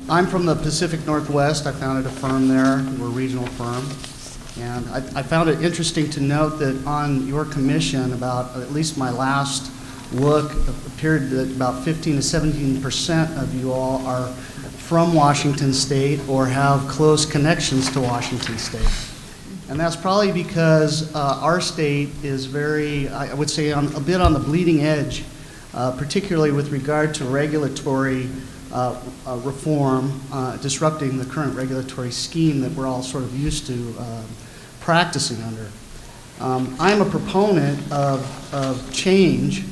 I'm from the Pacific Northwest. I founded a firm there. We're a regional firm. And I found it interesting to note that on your commission, about at least my last look, appeared that about 15 to 17% of you all are from Washington State or have close connections to Washington State. And that's probably because our state is very, I would say, a bit on the bleeding edge, particularly with regard to regulatory reform, disrupting the current regulatory scheme that we're all sort of used to practicing under. I'm a proponent of change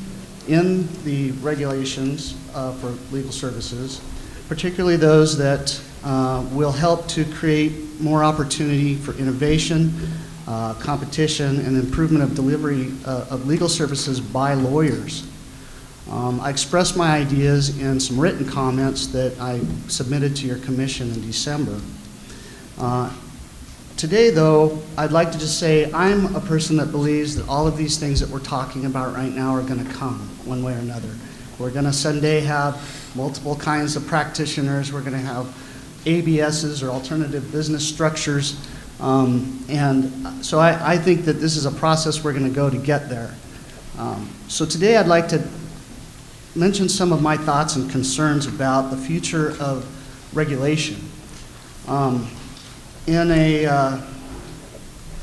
in the regulations for legal services, particularly those that will help to create more opportunity for innovation, competition, and improvement of delivery of legal services by lawyers. I expressed my ideas in some written comments that I submitted to your commission in December. Today, though, I'd like to just say I'm a person that believes that all of these things that we're talking about right now are going to come one way or another. We're going to someday have multiple kinds of practitioners. We're going to have ABSs, or alternative business structures. And so I think that this is a process we're going to go to get there. So today I'd like to mention some of my thoughts and concerns about the future of regulation. In a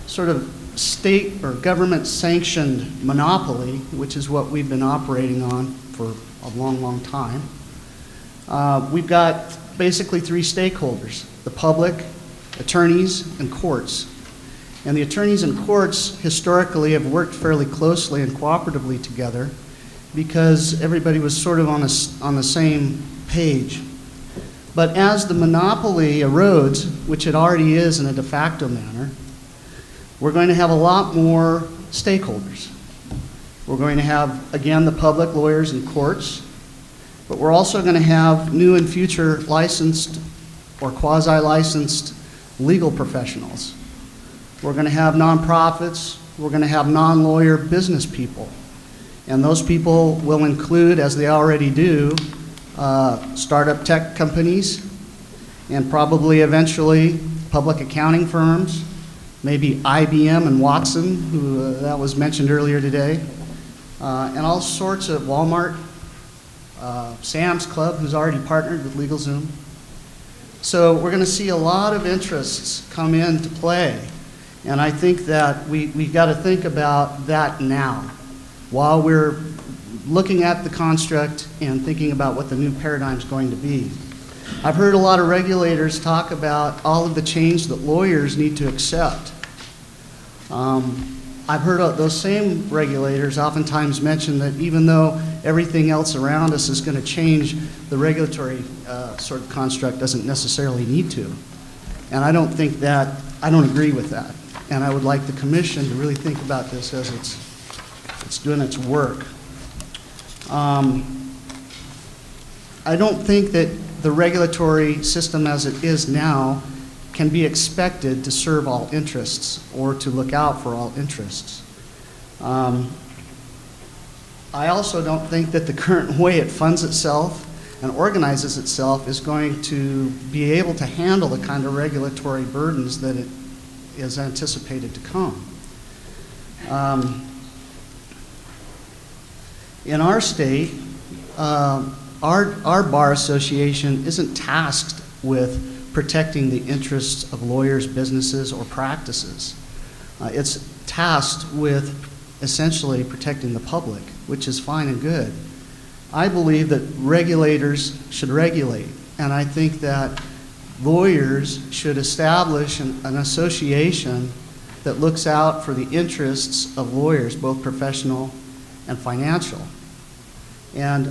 sort of state or government sanctioned monopoly, which is what we've been operating on for a long, long time, we've got basically three stakeholders: the public, attorneys, and courts. And the attorneys and courts historically have worked fairly closely and cooperatively together because everybody was sort of on the same page. But as the monopoly erodes, which it already is in a de facto manner, we're going to have a lot more stakeholders. We're going to have, again, the public, lawyers, and courts, but we're also going to have new and future licensed or quasi-licensed legal professionals. We're going to have nonprofits. We're going to have non-lawyer business people. And those people will include, as they already do, startup tech companies, and probably eventually public accounting firms, maybe IBM and Watson, who that was mentioned earlier today, and all sorts of Walmart, Sam's Club, who's already partnered with LegalZoom. So we're going to see a lot of interests come into play, and I think that we've got to think about that now, while we're looking at the construct and thinking about what the new paradigm is going to be. I've heard a lot of regulators talk about all of the change that lawyers need to accept. I've heard those same regulators oftentimes mention that even though everything else around us is going to change, the regulatory sort of construct doesn't necessarily need to. And I don't agree with that. And I would like the commission to really think about this as it's doing its work. I don't think that the regulatory system as it is now can be expected to serve all interests or to look out for all interests. I also don't think that the current way it funds itself and organizes itself is going to be able to handle the kind of regulatory burdens that it is anticipated to come. In our state, our bar association isn't tasked with protecting the interests of lawyers, businesses, or practices. It's tasked with essentially protecting the public, which is fine and good. I believe that regulators should regulate, and I think that lawyers should establish an association that looks out for the interests of lawyers, both professional and financial. And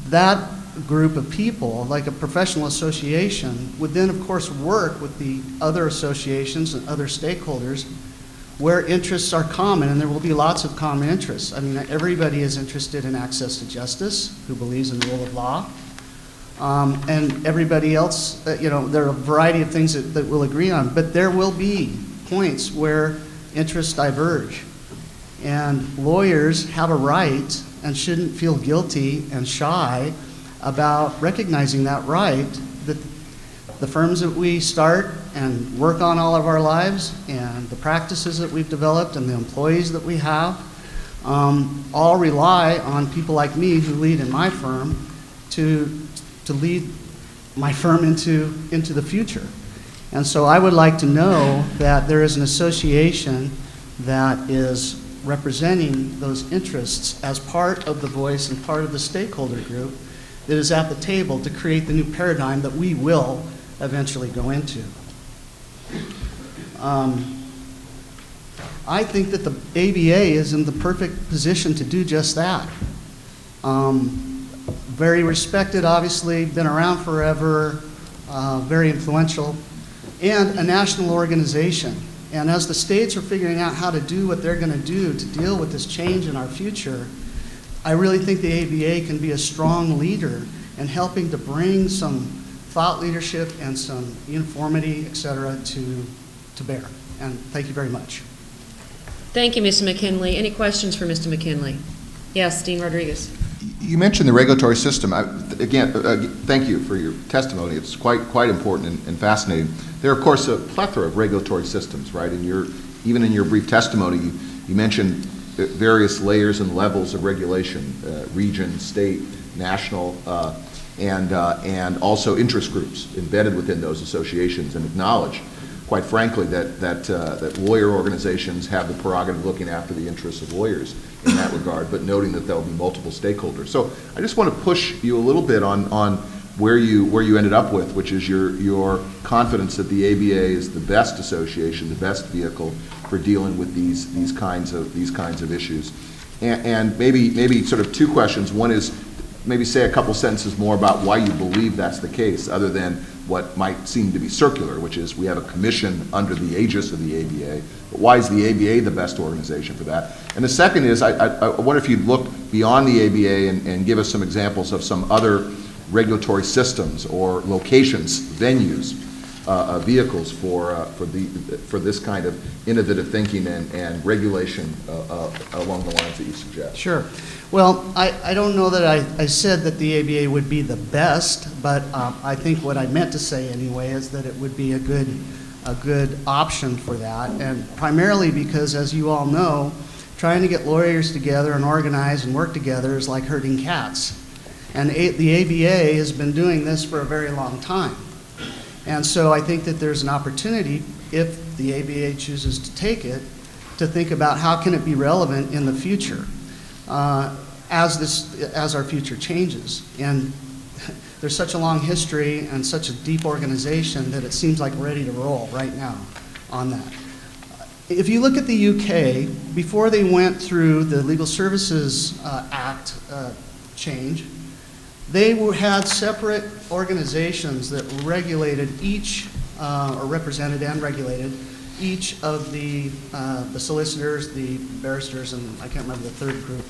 that group of people, like a professional association, would then of course work with the other associations and other stakeholders where interests are common, and there will be lots of common interests. I mean, everybody is interested in access to justice, who believes in the rule of law. And everybody else, there are a variety of things that we'll agree on, but there will be points where interests diverge. And lawyers have a right and shouldn't feel guilty and shy about recognizing that right, that the firms that we start and work on all of our lives and the practices that we've developed and the employees that we have all rely on people like me who lead in my firm to lead my firm into the future. And so I would like to know that there is an association that is representing those interests as part of the voice and part of the stakeholder group that is at the table to create the new paradigm that we will eventually go into. I think that the ABA is in the perfect position to do just that. Very respected, obviously, been around forever, very influential, and a national organization. And as the states are figuring out how to do what they're going to do to deal with this change in our future, I really think the ABA can be a strong leader in helping to bring some thought leadership and some uniformity, et cetera, to bear. And thank you very much. Thank you, Mr. McKinley. Any questions for Mr. McKinley? Yes, Dean Rodriguez. You mentioned the regulatory system. Again, thank you for your testimony. It's quite important and fascinating. There are, of course, a plethora of regulatory systems, right? Even in your brief testimony, you mentioned various layers and levels of regulation, region, state, national, and also interest groups embedded within those associations, and acknowledge, quite frankly, that lawyer organizations have the prerogative of looking after the interests of lawyers in that regard, but noting that there will be multiple stakeholders. So I just want to push you a little bit on where you ended up with, which is your confidence that the ABA is the best association, the best vehicle for dealing with these kinds of issues. And maybe sort of two questions. One is maybe say a couple sentences more about why you believe that's the case, other than what might seem to be circular, which is we have a commission under the aegis of the ABA. But why is the ABA the best organization for that? And the second is, I wonder if you'd look beyond the ABA and give us some examples of some other regulatory systems or locations, venues, vehicles for this kind of innovative thinking and regulation along the lines that you suggest. Sure. Well, I don't know that I said that the ABA would be the best, but I think what I meant to say anyway is that it would be a good option for that, and primarily because, as you all know, trying to get lawyers together and organize and work together is like herding cats. And the ABA has been doing this for a very long time. And so I think that there's an opportunity, if the ABA chooses to take it, to think about how can it be relevant in the future as our future changes. And there's such a long history and such a deep organization that it seems like we're ready to roll right now on that. If you look at the UK, before they went through the Legal Services Act change, they had separate organizations that regulated each, or represented and regulated each of the solicitors, the barristers, and I can't remember the third group.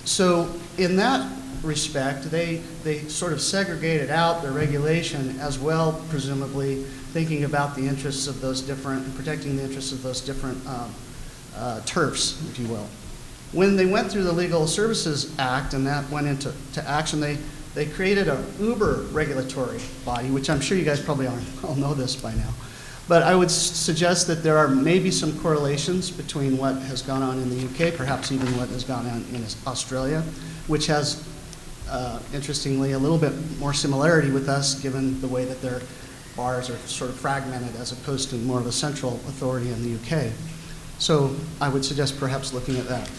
So in that respect, they sort of segregated out their regulation as well, presumably thinking about the interests of those different, and protecting the interests of those different turfs, if you will. When they went through the Legal Services Act and that went into action, they created an uber regulatory body, which I'm sure you guys probably all know this by now. But I would suggest that there are maybe some correlations between what has gone on in the UK, perhaps even what has gone on in Australia, which has, interestingly, a little bit more similarity with us, given the way that their bars are sort of fragmented as opposed to more of a central authority in the UK. So I would suggest perhaps looking at that.